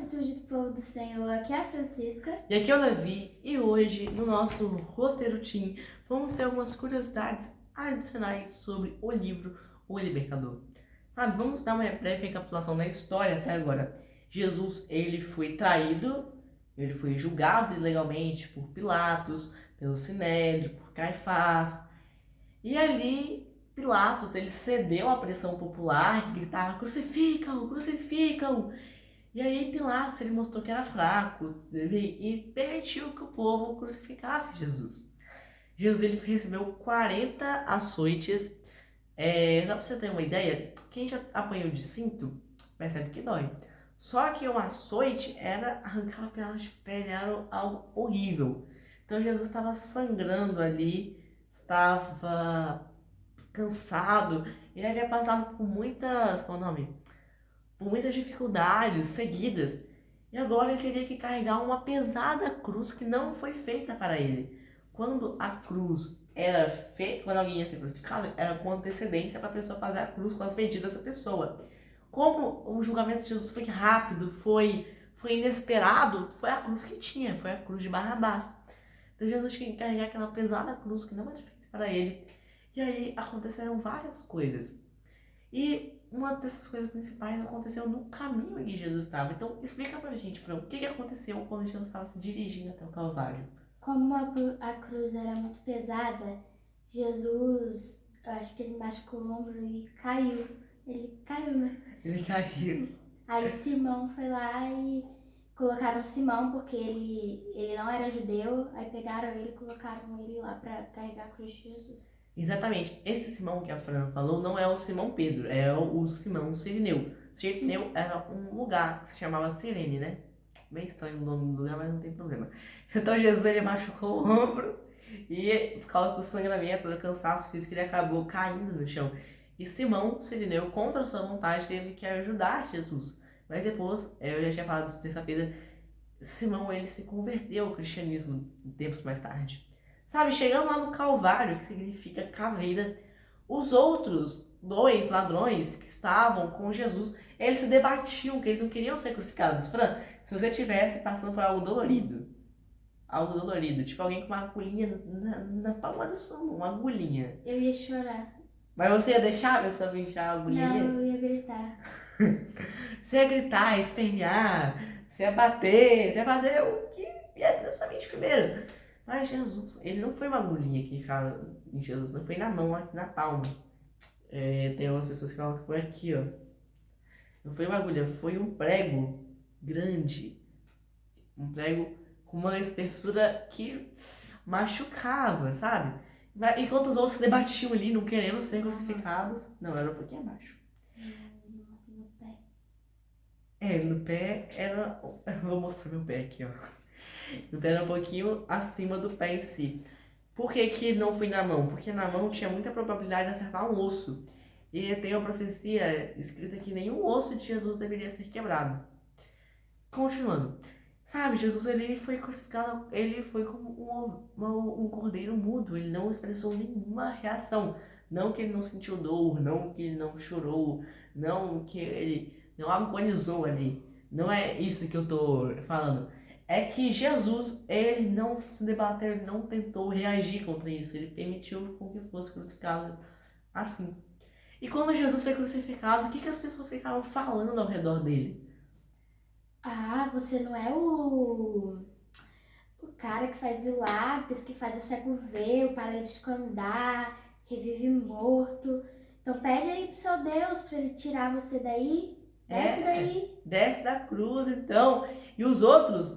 plenitude do povo do Senhor. Aqui é a Francisca. E aqui é o Davi, e hoje, no nosso roteiro Team, vamos ter algumas curiosidades adicionais sobre o livro O Libertador. Sabe, vamos dar uma breve recapitulação da história até agora. Jesus, ele foi traído, ele foi julgado ilegalmente por Pilatos, pelo Sinédrio, por Caifás. E ali, Pilatos, ele cedeu à pressão popular, que gritava, crucificam, crucificam. E aí Pilatos, ele mostrou que era fraco e permitiu que o povo crucificasse Jesus. Jesus, ele recebeu 40 açoites. Só pra você ter uma ideia, quem já apanhou de cinto, percebe que dói. Só que o açoite era arrancar pedaços de pele, era algo horrível. Então Jesus estava sangrando ali, estava cansado, ele havia passado por muitas, qual é o nome? Por muitas dificuldades seguidas. E agora ele teria que carregar uma pesada cruz que não foi feita para ele. Quando a cruz era feita, quando alguém ia ser crucificado, era com antecedência para a pessoa fazer a cruz com as medidas da pessoa. Como o julgamento de Jesus foi rápido, foi inesperado, foi a cruz que tinha, foi a cruz de Barrabás. Então Jesus tinha que carregar aquela pesada cruz que não era feita para ele. E aí aconteceram várias coisas. E uma dessas coisas principais aconteceu no caminho em que Jesus estava. Então, explica pra gente, Fran, o que aconteceu quando Jesus estava se dirigindo até o Calvário? Como a cruz era muito pesada, Jesus, eu acho que ele machucou o ombro e caiu. Ele caiu, né? Ele caiu. Aí Simão foi lá e colocaram Simão porque ele não era judeu. Aí pegaram ele e colocaram ele lá pra carregar a cruz de Jesus. Exatamente. Esse Simão que a Fran falou não é o Simão Pedro, é o Simão Cirineu. Cirineu era um lugar que se chamava Cirene, né? Bem estranho o nome do lugar, mas não tem problema. Então Jesus, ele machucou o ombro e por causa do sangramento, do cansaço físico, ele acabou caindo no chão. E Simão Cirineu, contra sua vontade, teve que ajudar Jesus. Mas depois, eu já tinha falado isso terça-feira, Simão, ele se converteu ao cristianismo tempos mais tarde. Sabe, chegando lá no Calvário, que significa caveira, os outros dois ladrões que estavam com Jesus, eles se debatiam, que eles não queriam ser crucificados. Fran, se você estivesse passando por algo dolorido, tipo alguém com uma agulhinha na palma da sua mão, uma agulhinha. Eu ia chorar. Mas você ia deixar a pessoa enfiar a agulhinha? Não, eu ia gritar. Você ia gritar, espernear, você ia bater, você ia fazer o que viesse na sua mente primeiro. Mas Jesus, ele não foi uma agulhinha que ficava em Jesus, não foi na mão, aqui na palma. Tem algumas pessoas que falam que foi aqui, ó. Não foi uma agulha, foi um prego grande. Um prego com uma espessura que machucava, sabe? Enquanto os outros se debatiam ali, não querendo ser crucificados. Não, era um pouquinho abaixo. No pé. No pé era. Vou mostrar meu pé aqui, ó. No pé era um pouquinho acima do pé em si. Por que que não foi na mão? Porque na mão tinha muita probabilidade de acertar um osso. E tem uma profecia escrita que nenhum osso de Jesus deveria ser quebrado. Continuando. Sabe, Jesus, ele foi crucificado, ele foi como um cordeiro mudo, ele não expressou nenhuma reação. Não que ele não sentiu dor, não que ele não chorou, não que ele não agonizou ali. Não é isso que eu tô falando. É que Jesus, ele não se debateu, ele não tentou reagir contra isso, ele permitiu com que fosse crucificado assim. E quando Jesus foi crucificado, o que as pessoas ficavam falando ao redor dele? Ah, você não é o cara que faz milagres, que faz o cego ver, o paralítico andar, revive morto. Então pede aí pro seu Deus pra ele tirar você daí. Desce daí. Desce da cruz, então. E os outros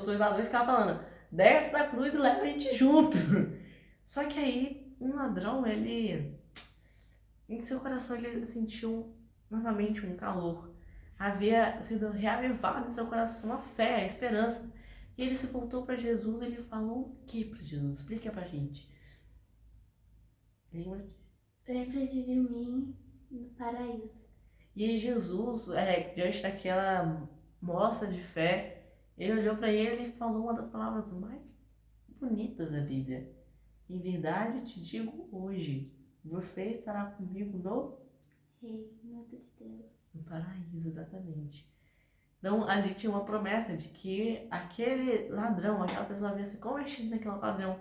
dois ladrões ficavam falando, desce da cruz e leva a gente junto. Só que aí, um ladrão, ele, em seu coração, ele sentiu novamente um calor. Havia sido reavivado em seu coração a fé, a esperança. E ele se voltou para Jesus e ele falou o que para Jesus? Explica pra gente. Lembra? Lembra-te de mim no paraíso. E aí Jesus, diante daquela mostra de fé, ele olhou para ele e falou uma das palavras mais bonitas da Bíblia. Em verdade te digo hoje, você estará comigo no Reino de Deus. paraíso, exatamente. Então ali tinha uma promessa de que aquele ladrão, aquela pessoa havia se convertido naquela ocasião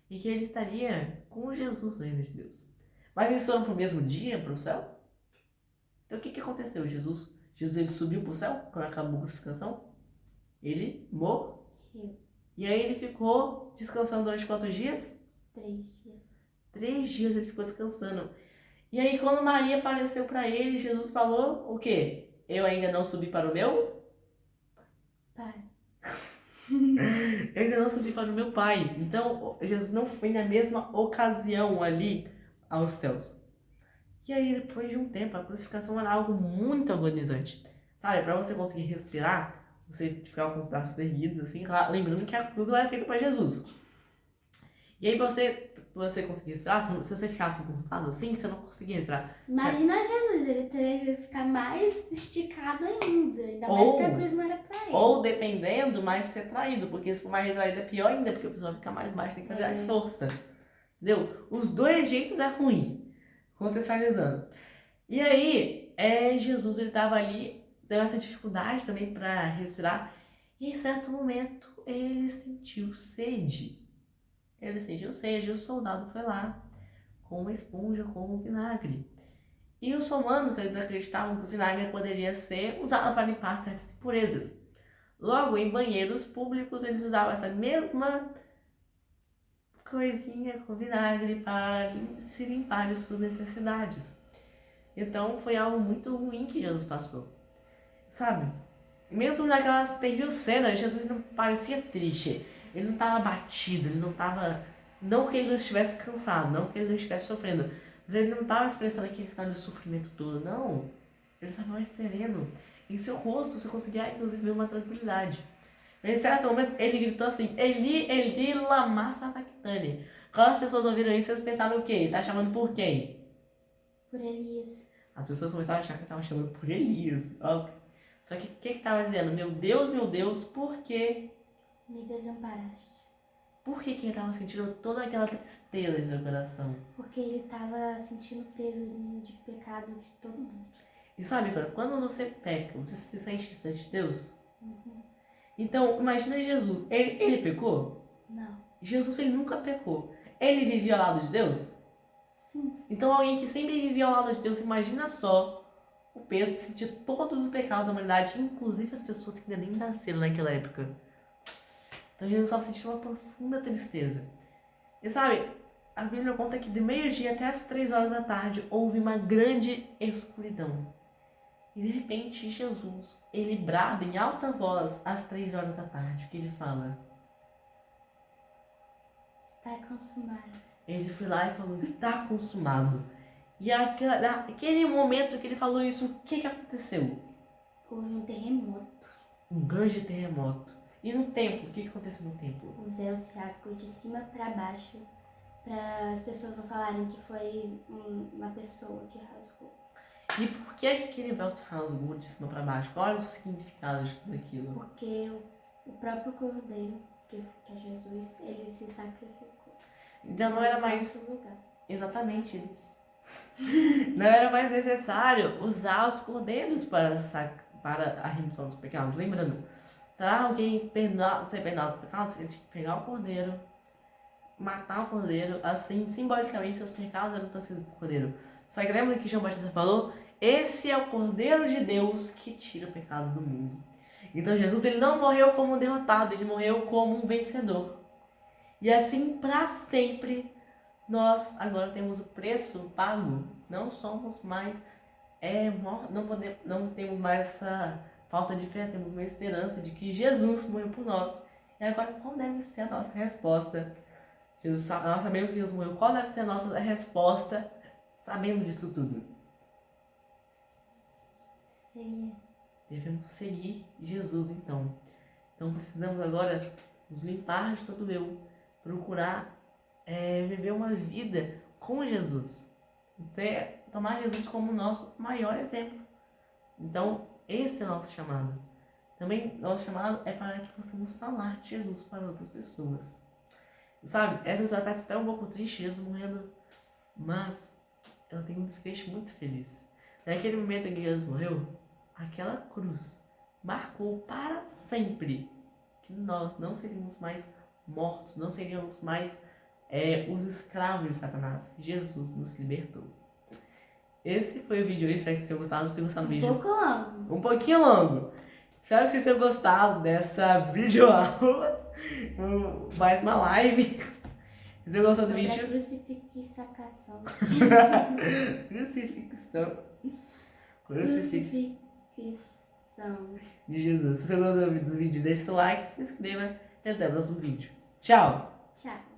e que ele estaria com Jesus no reino de Deus. Mas eles foram pro mesmo dia para o céu? Então o que aconteceu? Jesus ele subiu para o céu quando acabou a crucificação? Ele morreu. E aí ele ficou descansando durante quantos dias? 3 dias. 3 dias ele ficou descansando. E aí quando Maria apareceu para ele, Jesus falou o quê? Eu ainda não subi para o meu Pai. Eu ainda não subi para o meu Pai. Então Jesus não foi na mesma ocasião ali aos céus. E aí depois de um tempo, a crucificação era algo muito agonizante. Sabe, para você conseguir respirar, você ficava com os braços erguidos, assim, lembrando que a cruz não era feita para Jesus. E aí, pra você conseguir respirar, se você ficasse encurtado assim, você não conseguia respirar. Imagina Jesus, ele teria que ficar mais esticado ainda mais que a cruz não era pra ele. Ou, dependendo, mais ser traído, porque se for mais retraído é pior ainda, porque a pessoa fica mais baixa, tem que fazer mais força. Entendeu? Os dois jeitos é ruim, contextualizando. E aí, Jesus, ele tava ali, deu essa dificuldade também para respirar, e em certo momento ele sentiu sede. E o soldado foi lá com uma esponja, com um vinagre. E os romanos, eles acreditavam que o vinagre poderia ser usado para limpar certas impurezas. Logo, em banheiros públicos, eles usavam essa mesma coisinha com vinagre para se limpar de suas necessidades. Então, foi algo muito ruim que Jesus passou. Sabe? Mesmo naquelas terríveis cenas, Jesus não parecia triste. Ele não estava abatido, ele não estava... Não que ele não estivesse cansado, não que ele não estivesse sofrendo, mas ele não estava expressando aquele estado de sofrimento todo, não. Ele estava mais sereno. Em seu rosto você conseguia, inclusive, ver uma tranquilidade. Em certo momento, ele gritou assim, Eli, Eli, lama sabachthani. Quando as pessoas ouviram isso, eles pensaram o quê? Ele está chamando por quem? Por Elias. As pessoas começaram a achar que ele estava chamando por Elias. Só que o que estava dizendo? Meu Deus, por que me desamparaste? Por que ele estava sentindo toda aquela tristeza em seu coração? Porque ele estava sentindo o peso de pecado de todo mundo. E sabe, Fran, quando você peca, você se sente distante de Deus? Então, imagina Jesus. Ele pecou? Não. Jesus, ele nunca pecou. Ele vivia ao lado de Deus? Sim. Então, alguém que sempre vivia ao lado de Deus, imagina só o peso de sentir todos os pecados da humanidade, inclusive as pessoas que ainda nem nasceram naquela época. Então Jesus estava sentindo uma profunda tristeza. E sabe, a Bíblia conta que de meio-dia até as 3 horas da tarde houve uma grande escuridão. E de repente Jesus, ele brada em alta voz às 3 horas da tarde. O que ele fala? Está consumado. Ele foi lá e falou, está consumado. E aquele momento que ele falou isso, o que aconteceu? Houve um terremoto. Um grande terremoto. E no templo, o que aconteceu no templo? O véu se rasgou de cima para baixo, para as pessoas não falarem que foi uma pessoa que rasgou. E por que aquele véu se rasgou de cima para baixo? Qual é o significado de tudo aquilo? Porque o próprio Cordeiro, que é Jesus, ele se sacrificou. Então não era mais... lugar. Exatamente isso. Não era mais necessário usar os cordeiros para a remissão dos pecados. Lembrando, para alguém ser perdoado dos pecados, você tinha que pegar o cordeiro, matar o cordeiro, assim, simbolicamente, seus pecados eram transferidos para o cordeiro. Só que lembra que João Batista falou? Esse é o Cordeiro de Deus que tira o pecado do mundo. Então Jesus, ele não morreu como um derrotado, ele morreu como um vencedor. E assim, para sempre, nós agora temos o preço pago. Não somos mais, não temos mais essa falta de fé, temos uma esperança de que Jesus morreu por nós. E agora, qual deve ser a nossa resposta? Nós sabemos que Jesus morreu. Qual deve ser a nossa resposta sabendo disso tudo? Sim. Devemos seguir Jesus, então. Então precisamos agora nos limpar de todo eu, procurar viver uma vida com Jesus. Tomar Jesus como o nosso maior exemplo. Então, esse é o nosso chamado. Também, nosso chamado é para que possamos falar de Jesus para outras pessoas. Sabe, essa história parece até um pouco triste, Jesus morrendo, mas ela tem um desfecho muito feliz. Naquele momento em que Jesus morreu, aquela cruz marcou para sempre que nós não seríamos mais mortos, não seríamos mais os escravos de Satanás. Jesus nos libertou. Esse foi o vídeo, eu espero que vocês tenham gostado. Se gostar do vídeo, pouco longo. um pouquinho longo. Espero que vocês tenham gostado dessa videoaula. Mais uma live. Se você gostou do vídeo... Crucifixicação. Crucifixão. Crucifixião. De Jesus. Se você gostou do vídeo, deixe seu like, se inscreva e até o próximo vídeo. Tchau! Tchau.